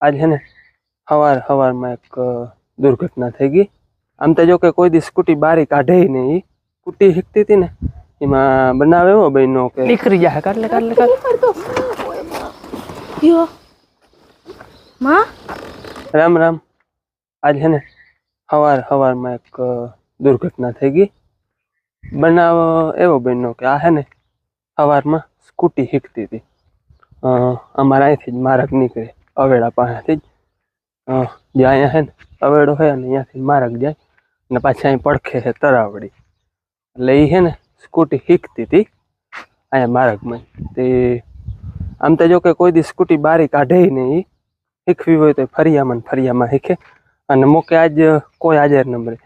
આજ હે ને હવારમાં એક દુર્ઘટના થઈ ગઈ. આમ તો જો કે કોઈ દી સ્કૂટી બારી કાઢે નહીં. ઈ સ્કૂટી શીખતી હતી ને એમાં બનાવ એવો બન્યો કે નીકળી જાય. કાઢ રામ રામ. આજ હે ને હવારમાં એક દુર્ઘટના થઈ ગઈ. બનાવ એવો બન્યો કે આ હે ને સવારમાં સ્કૂટી શીખતી હતી. અમારા અહીંથી જ માર્ગ નીકળે અવેડા પાસેથી જ જે અહીંયા હે ને અવેડો છે ને અહીંયાથી માર્ગ જાય અને પાછી અહીં પડખે છે તરાવડી. એટલે એ છે ને સ્કૂટી શીખતી હતી અહીંયા માર્ગમાં. તે આમ તો જો કે કોઈ દી સ્કૂટી બારી કાઢે નહીં. એ શીખવી હોય તો ફરિયામાં શીખે. અને મોકે આજ કોઈ હાજર ન મળે.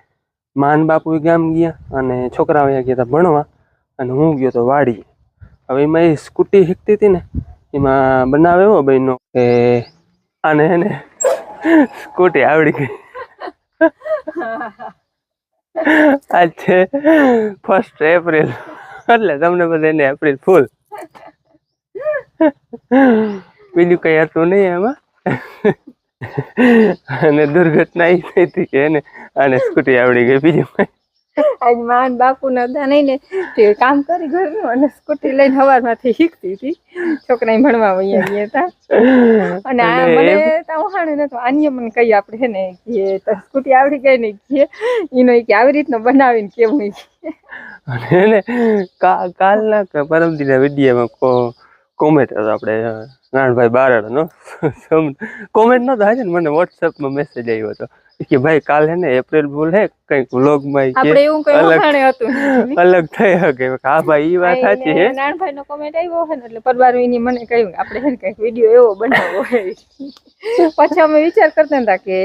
માન બાપુ ગામ ગયા અને છોકરાઓ ગયા હતા ભણવા અને હું ગયો તો વાડીએ. હવે એમાં એ સ્કૂટી શીખતી હતી ને એમાં બનાવ એવો બન્યો કે આને હે ને સ્કૂટી આવડી ગઈ. આજ છે 1 એપ્રિલ એટલે તમને બધાને એપ્રિલ ફૂલ. બીજું કઈ હતું નહીં એમાં. અને દુર્ઘટના એ થઈ હતી કે એને આને સ્કૂટી આવડી ગઈ. બીજું આજ માન બાપુ નતા નહીં ને તે કામ કરી ઘરનું અને સ્કૂટી લઈને સવારમાંથી શીખતી હતી. છોકરા ભણવા વયા ગયા હતા અને આ મને ઉહાણે નતો આન્ય મને કઈ આપણે છે ને કે સ્કૂટી આવડી ગઈ ને કે એનો કે આવી રીતનો બનાવીને કેવું અને કાલના પરમદીના વિડીયોમાં કોમેન્ટ હતો આપણે નાનભાઈ બારડનો કોમેન્ટ નતો હાજર ને મને વોટ્સએપમાં મેસેજ આવ્યો હતો કે ભાઈ કાલ હે ને એપ્રિલ ફૂલ હે કઈક વ્લોગમાં અલગ થઈ શકે. હા ભાઈ એ વાત સાચી છે. નાનભાઈ નો કોમેન્ટ આવ્યો છે ને એટલે પરબારોની મને કહ્યું આપણે હે ને કઈક વિડીયો એવો બનાવવો હોય. પછી અમે વિચાર કરતા હતા કે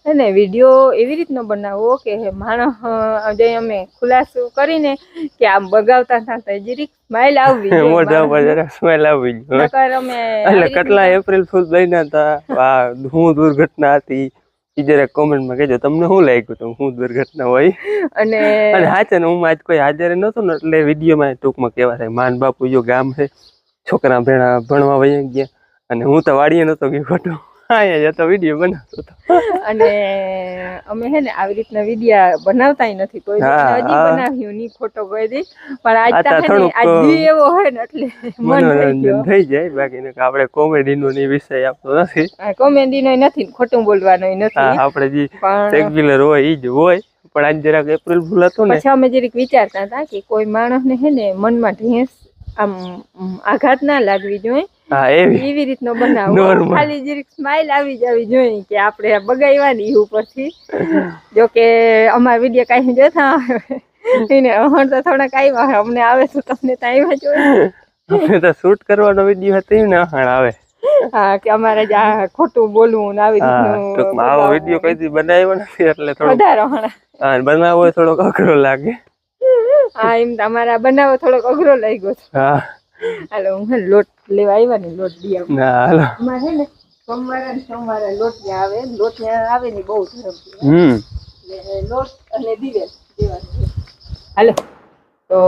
હે ને વિડીયો એવી રીતનો બનાવવો કે માણસ જે અમે ખુલાસો કરીને કે આમ બગાવતા હતા જરીક સ્માઈલ આવવી જોઈએ. મોઢા ઉપર જરાક સ્માઈલ આવવી જોઈએ. એટલે કેટલા એપ્રિલ ફૂલ બન્યા હતા. હું દુર્ઘટના હતી એ જરાક કોમેન્ટમાં કહેજો તમને શું લાગ્યું હું દુર્ઘટના હોય. અને હાચે ને હું આજ કોઈ હાજર નહોતું ને એટલે વિડીયોમાં ટૂંકમાં કહેવા થાય માન બાપુ જો ગામ છે છોકરા ભણવા વહી ગયા અને હું તો વાડીએ નહોતો ગયો ખોટો અહીંયા જતો વિડીયો બનાવતો હતો. અને અમે હે ને આવી રીતના વિડીયો બનાવતા નથી કોઈ હજી બનાવ્યું નહીં ખોટો કોઈ દી પણ આજ એવો હોય ને એટલે મનોરંજન થઈ જાય. બાકી આપણે કોમેડીનો વિષય આપતો નથી. કોમેડીનો નથી ખોટું બોલવાનો નથી. આપણે જે રેગ્યુલર હોય એ જ હોય. પણ આજ જરાક એપ્રિલ ફૂલ હતું ને પછી અમે જરીક વિચારતા હતા કે કોઈ માણસને હે ને મનમાં ઢેસ આમ આઘાત ના લાગવી જોઈએ એવી રીતનો બનાવો. ખાલી જરીક સ્માઈલ આવી જવી જોઈએ કે આપણે બગાડવાની ઉપરથી. જોકે અમારા વિડીયો કઈ જોતા એને અહણ તો થોડાક આવ્યા અમને આવે તો તમને તો આવ્યા જોઈએ. અમે તો શૂટ કરવાનો વિડીયો હતો ને અહણ આવે. હા કે અમારે જ આ ખોટું બોલવું ને આવી રીતનું આવો વિડીયો કઈ દી બનાવ્યો નથી એટલે થોડો વધારે બનાવવો થોડોક અઘરો લાગે. હા એમ તમારા બનાવો થોડોક અઘરો લાગ્યો છે. હા હાલો હું લોટ લેવા આવ્યા ને લોટ દી હાલો અમારે ને સોમવારે લોટ ત્યાં આવે ને બહુ ધરમ લોટ અને દિવેલ દેવાનું. હાલો તો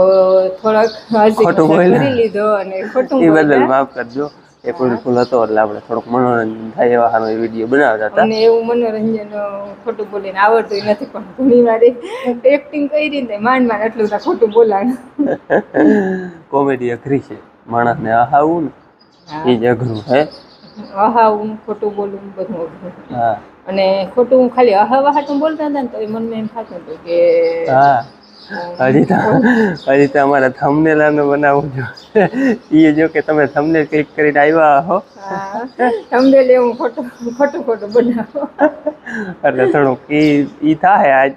થોડોક કરી લીધો અને ખોટું એ બદલ માફ કરજો. એપ્રિલ ફૂલ હતો એટલે આપણે થોડુંક મનોરંજન થાય એવા સારો વિડીયો બનાવતા હતા. અને એવું મનોરંજન ખોટું બોલીને આવડતું નથી પણ ઘણી વાર એક્ટિંગ કરી ને માંડ એટલું ખોટું બોલાનું. કોમેડી અઘરી છે માણસને હહાવું ને એ જ અઘરું હે. હહાવું ખોટું બોલવું બધું અઘરું. હા અને ખોટું ખાલી હહાવાહાટું બોલતા હતા ને તો એ મનમાં એમ થતું હતું કે હા હજી તો અમારા થંબનેલાનું બનાવવું જોઈએ. એ જો કે તમે થંબનેલ ક્લિક કરીને આવ્યા હો થંબનેલ એવું ખોટું બનાવો એટલે થોડુંક ઈ થાય આજ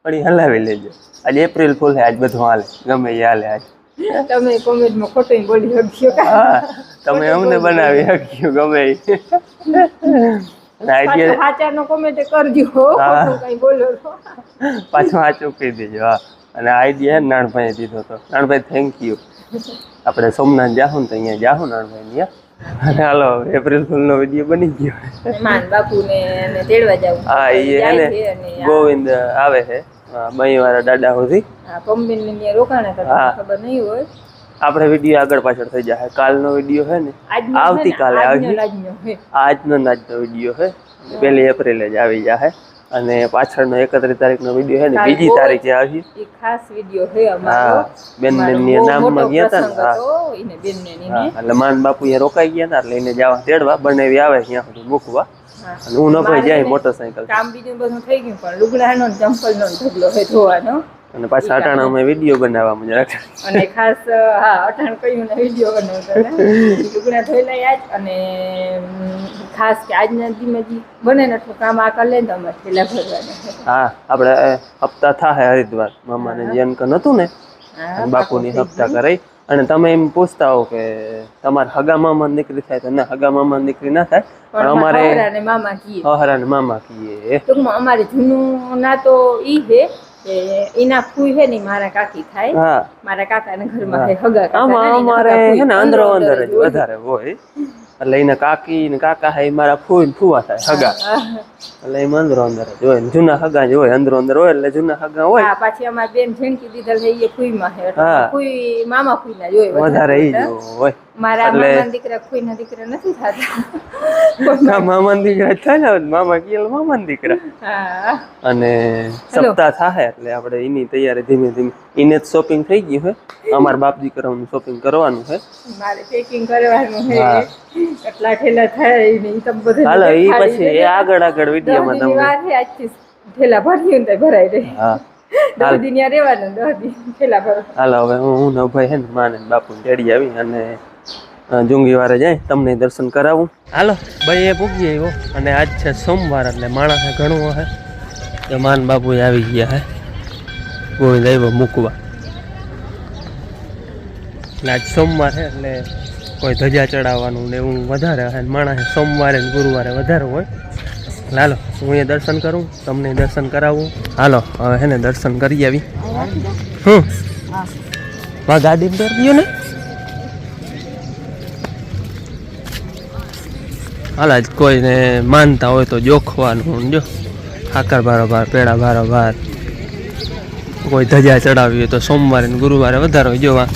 પણ હલાવી લેજો. આજ એપ્રિલ ફૂલ આજ બધું હાલે ગમે એ હાલે. આજ તમે કોમેન્ટમાં ખોટું બોલી શક્યો. હા તમે અમને બનાવી શક્યો ગમે સાચાનો કોમેન્ટ કરજો કઈ બોલો પાછું સાચું કહી દેજો. હા અને આઈડિયા નાનભાઈ દીધો હતો. Nanbhai thank you. આપણે સોમનાથ જાહું ને તો અહીંયા જાહું નાનભાઈ અને હાલો એપ્રિલ ફૂલ નો વિડીયો બની ગયો. માન બાપુ ને તેડવા જાવ. હા એ એને ગોવિંદ આવે છે બઈ વાળા દાદા સુધી પંબીન ને રોકાણા હતા ખબર નહીં હોય આપણે વિડીયો આગળ પાછળ થઈ જાય. કાલનો વિડીયો છે ને આવતીકાલે આવી આજનો વિડીયો છે 1 એપ્રિલે જ આવી જાય અને પાછળનો 31 તારીખનો વિડીયો છે ને 2 તારીખે આવશે. એ ખાસ વિડીયો છે અમારો. બેનની નામમાં ગયા હતા ને એટલે માન બાપુ અહીંયા રોકાઈ ગયા હતા એટલે એને જવા તેડવા બનાવી આવે ત્યાં સુધી મૂકવા અને હું ન ભાઈ જાય મોટરસાયકલ કામ બીજું બધું થઈ ગયું પણ લુગડાનો ચંપલનો ઢગલો છે ધોવાનો અને પાછા અટાણામાં વિડીયો બનાવવા મજા અને ખાસ અટાણ કયું ને વિડીયો બનાવતા લુગડા ધોઈ લઈ આજ અને ખાસ કે આજના દીમાં બને ને એટલું કામ આ કરી લે તો અમારે થેલા ભરવાના. હા આપણે હપ્તા થાય હરિદ્વાર મામાને જયંકન હતું ને બાપુની હપ્તા કરાઈ અને તમે એમ પૂછતા હો કે તમારે હગા મામા દીકરી થાય તો ના હગા મામા દીકરી ના થાય પણ અમારે હહરા ને મામા કીએ ટૂંકમાં અમારે જૂનું ના તો ઈ છે એના ફૂઈ હે ને મારા કાકી થાય મારા કાકાના ઘરમાં હગા કાકા અમારે હે ને અંદરો અંદર જ વધારે હોય એટલે એના કાકી ને કાકા હે મારા ફૂઈ ને ફુવા થાય હગા એટલે એમ અંદરો અંદર જ હોય જૂના હગા જ હોય અંદરો અંદર હોય એટલે જૂના હગા હોય. પાછી અમાર બેન ઝેણકી દીધલ છે એ ફૂઈ માં છે ફૂઈ મામા ફૂઈ ના જ હોય વધારે ઈ જ હોય. મારા મામા દીકરા ફૂઈ ના દીકરા નથી થતા મામા દીકરા થાય ને મામા કીએ મામા દીકરા અને સપ્તાહ થાય એટલે આપણે એની તૈયારી ધીમે ધીમે એને જ શોપિંગ થઈ ગયું છે અમારા બાપ દીકરાનું શોપિંગ કરવાનું છે મારે પેકિંગ કરવાનું છે એટલા ઠેલા થાય ને ઈ તો બધું હાલો ઈ પછી એ આગળ વિડીયોમાં તમને વાત છે આજથી ઠેલા ભર્યું ને ભરાઈ દે 10 દિન યા રહેવાનું 10 દિન ઠેલા ભરો. હાલો હવે હું ને ભાઈ હે ને માને બાપુ તેડી આવી અને જુંગી વારે જાય તમને દર્શન કરાવું. હાલો ભાઈ એ પૂગી આવ્યો અને આજ છે સોમવાર એટલે માણસ ઘણું હે તો માન બાપુ આવી ગયા હે ગોવિંદ આવ્યો મૂકવા એટલે આજ સોમવાર છે એટલે કોઈ ધજા ચડાવવાનું ને એવું વધારે હે માણસ સોમવારે ને ગુરુવારે વધારે હોય. હાલો હું એ દર્શન કરું તમને દર્શન કરાવું. હાલો હવે હે ને દર્શન કરી આવી. ગાડી પર ગયો ને હાલ જ કોઈને માનતા હોય તો જોખવાનું જો હાકર બારોબાર પેડા બારોબાર કોઈ ધજા ચડાવી હોય તો સોમવારે ને ગુરુવારે વધારે હોય જોવા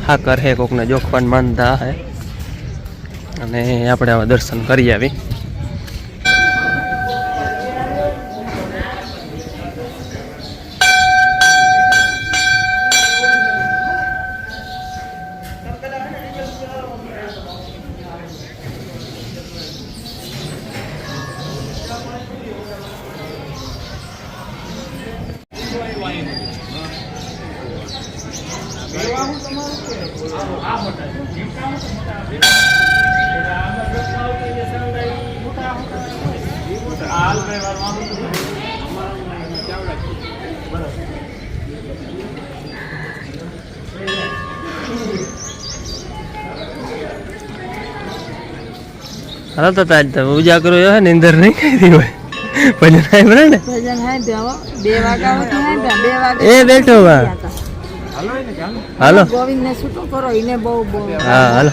હાકર હે કોકને જોખવાન માનતા હે અને આપણે હવે દર્શન કરી આવી. હાલો તો તાજ તમે ઉજાગરો હે ને અંદર નહીં કરી હોય ભજન સાંભળે ને ભજન સાંભળ્યા 2 વાગ્યા સુધી સાંભળ્યા 2 વાગે એ બેઠો વા હાલો ગોવિંદ ને છૂટો કરો એને બહુ હા હાલો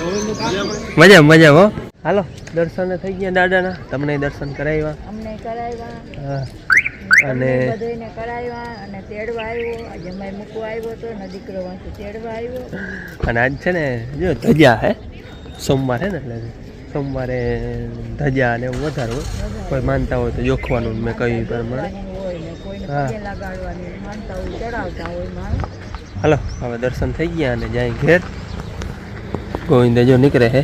મજા હો. હાલો દર્શન થઈ ગયા દાદાના તમને દર્શન કરાવ્યા અમને કરાવ્યા અને બધાને કરાવ્યા અને તેડવા આવ્યો આજે મેં મૂકવા આવ્યો તો ને દીકરો વાંચી તેડવા આવ્યો અને આજ છે ને જો ધજા હે સોમવાર હે ને એટલે સોમવારે ધજા ને એવું વધારે હોય કોઈ માનતા હોય તો જોખવાનું મેં કહ્યું પ્રમાણે હાલો હવે દર્શન થઈ ગયા અને જાય ઘેર. ગોવિંદે જો નીકળે હે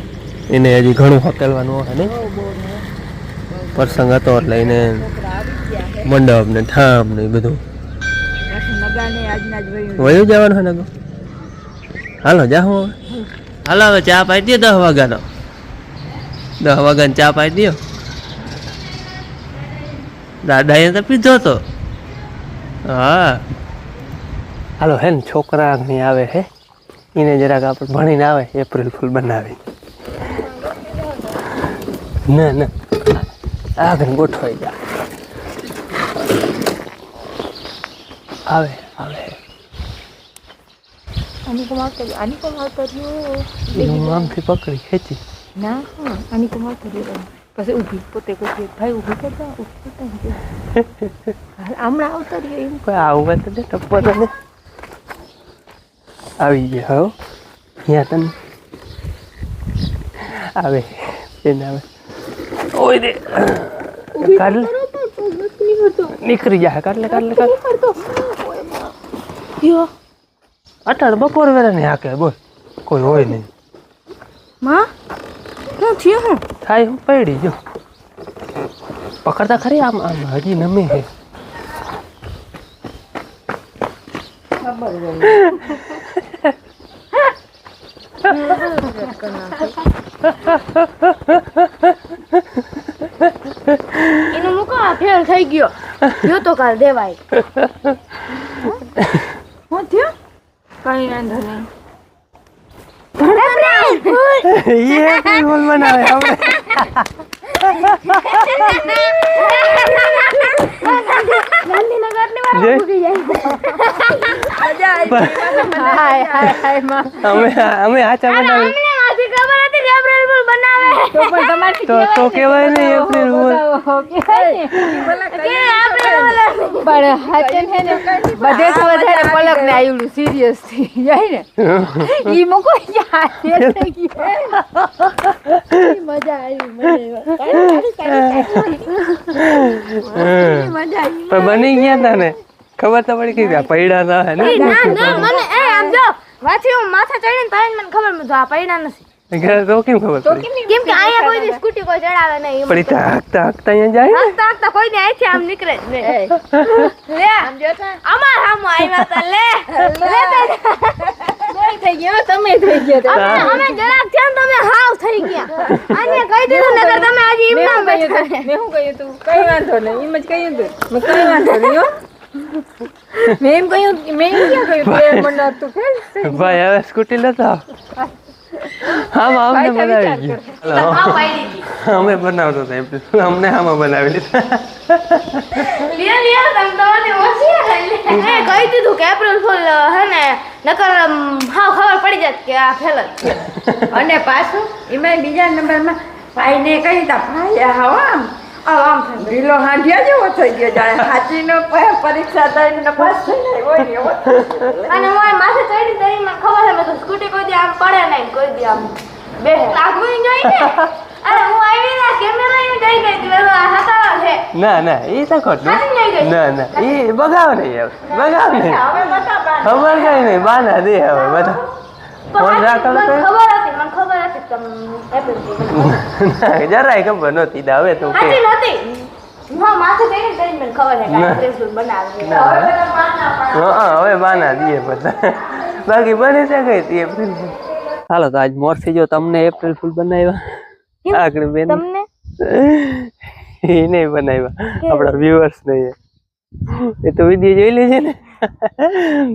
એને હજી ઘણું હકેલવાનું હે ને પ્રસંગ હતો એટલે એને મંડપ ને ઠામ ને બધું વયું જવાનું હે ને. હાલો જાઓ હાલો હવે ચા પાઈ દો 10 વાગ્યાનો 10 વાગ્યાને ચા પાઈ દો. દાદાએ તો પીધો તો હા. હાલો હે ને છોકરા નહીં આવે હે એને જરાક આપણે ભણીને આવે એપ્રિલ ફૂલ બનાવી ના આગળ ગોઠવાઈ જા આવે આમથી પકડી ખેંચી ના આની કમાલ કર્યો પછી ઊભી પોતે કોઈ ભાઈ ઊભી કરતા હમણાં આવતા રહ્યો એમ કોઈ આવું તો ટપ્પર ને આવી ગયા હો અહીંયા તને આવે બેન આવે ઓય દે કાઢ લે નીકળી જાય કાઢ લે અટાણ બપોર વેળા ને હાકે બોલ કોઈ હોય નહીં માં શું થયું હું થાય હું પડી જો પકડતા ખરી આમ આમ હજી નમી છે એનો મુકો ફેર થઈ ગયો જો તો કાલ દેવાય શું થયું કઈ વાંધો નહીં ये कोई बोल बनावे हमने ગાંધીનગર ની વાત ભૂલી જાય હાય માં અમે આચા બનાવે અમને આથી ખબર હતી કે એપ્રિલ ફૂલ બનાવે તો પણ તમારી તો કેવાય ને એપ્રિલ ફૂલ પણ હાચન હે ને બધે તો વધારે પલક ને આવ્યું સિરિયસ થઈ જાય ને ઈ મુકો યાર થઈ ગયું મજા આવી તો બની ગયા તા ને ખબર તો પડી કે પૈડા ના હે ને ના મને એ આમ જો વાથી હું માથા ચડીને તાઈને મને ખબર મને આ પૈડા નથી તો કેમ ખબર પડી કેમ કે આયા કોઈ દી સ્કૂટી કોઈ ચડાવે નહીં પડી તા હકતા અહીંયા જાય ને હસતા કોઈ ને આથી આમ નીકળે જ નહીં લે આમ જો અમાર હામો આવ્યા તા લે થઈ ગયો તમે થઈ ગયા અમે જરાક થયા તમે હાવ થઈ ગયા આને કહી દીધું નકર તમે આજે મેં ઈમના શું કહ્યું તું કઈ વાંધો નહીં એમ જ કહ્યું તું મેં કઈ વાંધો નહીં હો મેં એમ કહ્યું મેં ક્યાં કહ્યું તું એ મને તું ખેલ ભાઈ હવે સ્કૂટી લેતા આમ અમને બનાવી ગયું હા પાડી દી અમે બનાવતો હતા અમને આમાં બનાવી લીધા લિયો તમ તો ને ઓછી લે કહી દીધું કે એપ્રિલ ફૂલ હે ને નકર હાવ ખબર પડી જાત કે આ ફેલ જ છે અને પાછું એમાં બીજા નંબરમાં ભાઈને કહી તા ભાઈ આમ રીલો હાંડિયા જેવો થઈ ગયો જાણે સાચીનો પરીક્ષા થઈને પાસ થઈને હોય ને એવો અને હું માથે ચડી દઈ મને ખબર છે મેં તો સ્કૂટી કોઈ દી આમ પડે નહીં કોઈ દી આમ બે લાગવું જોઈએ ને અરે હું આવી ના કેમેરા લઈને જઈ ગઈ હતી આ હતાળો છે ના એ તો ખોટું ના એ બગાવ નહીં બગાવ નહીં હવે બતા ખબર કઈ નહીં બાના દે હવે બધા ફોન રાખેલો તો ખબર હતી મને ખબર હતી તમ એપ્રિલ જરાય ખબર નહોતી હવે તું કે હતી નહોતી હું માથે ચડી દઈ મને ખબર છે કે એપ્રિલ ફૂલ બનાવે હવે બાના દઈએ બધા બાકી બની શકે હતી એપ્રિલ ફૂલ હાલો તો આજ મોરથી જો તમને એપ્રિલ ફૂલ બનાવ્યા આગળ બેન તમને એ નહીં બનાવ્યા આપણા વ્યુઅર્સ નહીં એ તો વિડીયો જોઈ લેજે ને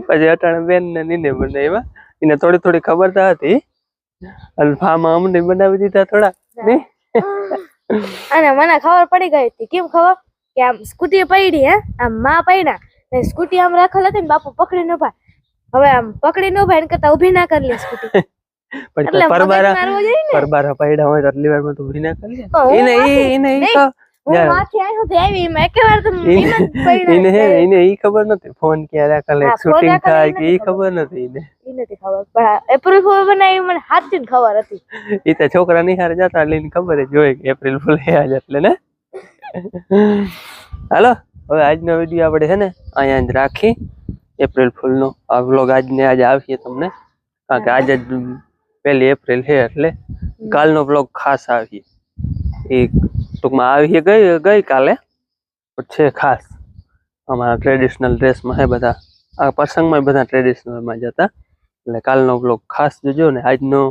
પછી અટાણે બેન ને નીને બનાવ્યા એને થોડી થોડી ખબર તો હતી અલ્ફામાં અમને બનાવી દીધા થોડા નહીં અને મને ખબર પડી ગઈ હતી કેમ ખબર કે આમ સ્કૂટી પડી હે આમ માં પડ્યા ને સ્કૂટી આમ રાખેલ હતી ને બાપુ પકડીને ઉભા હવે આમ પકડીને ઉભા એને કરતા ઊભી ના કરી લે સ્કૂટી પણ પરબારા પૈડા હોય તો આટલી વારમાં તો ઊભી ના કરી એને હું માથે આવ્યો તો આવી એમાં એકવાર તો એને ઈ ખબર નથી ફોન ક્યાં રાખેલ શૂટિંગ થાય કે ઈ ખબર નથી એને ઈ નથી ખબર પણ એપ્રિલ ફૂલ બનાવી મને હાથથી ખબર હતી ઈ તો છોકરા નિહાર જતા લઈને ખબર જ હોય કે એપ્રિલ ફૂલ હે આજ એટલે ને હાલો હવે આજનો વિડીયો આપણે છે ને અહીંયા જ રાખી એપ્રિલ ફૂલનો આ વ્લોગ આજને આજ આવીએ તમને કારણ કે આજે જ 1 એપ્રિલ છે એટલે કાલનો વ્લોગ ખાસ આવીએ એ ટૂંકમાં આવીએ ગઈ કાલે છે ખાસ અમારા ટ્રેડિશનલ ડ્રેસમાં હે બધા આ પ્રસંગમાં બધા ટ્રેડિશનલમાં જતા એટલે કાલનો વ્લોગ ખાસ જોજો ને આજનો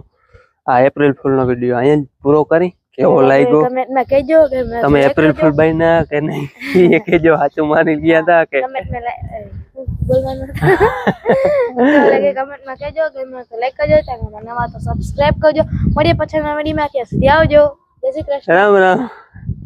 આ એપ્રિલ ફૂલનો વિડીયો અહીંયા જ પૂરો કરી કેવો લાગ્યો કમેન્ટમાં કહેજો કે તમે એપ્રિલ ફૂલ બન્યા કે નહીં એ કહેજો સાચું માની ગયા હતા કે કમેન્ટમાં બોલવાનું લાગે કમેન્ટમાં કહેજો કે લાઈક કરજો ચેનલમાં નવા તો સબસ્ક્રાઇબ કરજો મળીએ પછીના વિડીયોમાં ત્યાં સુધી આવજો જય શ્રી કૃષ્ણ રામ રામ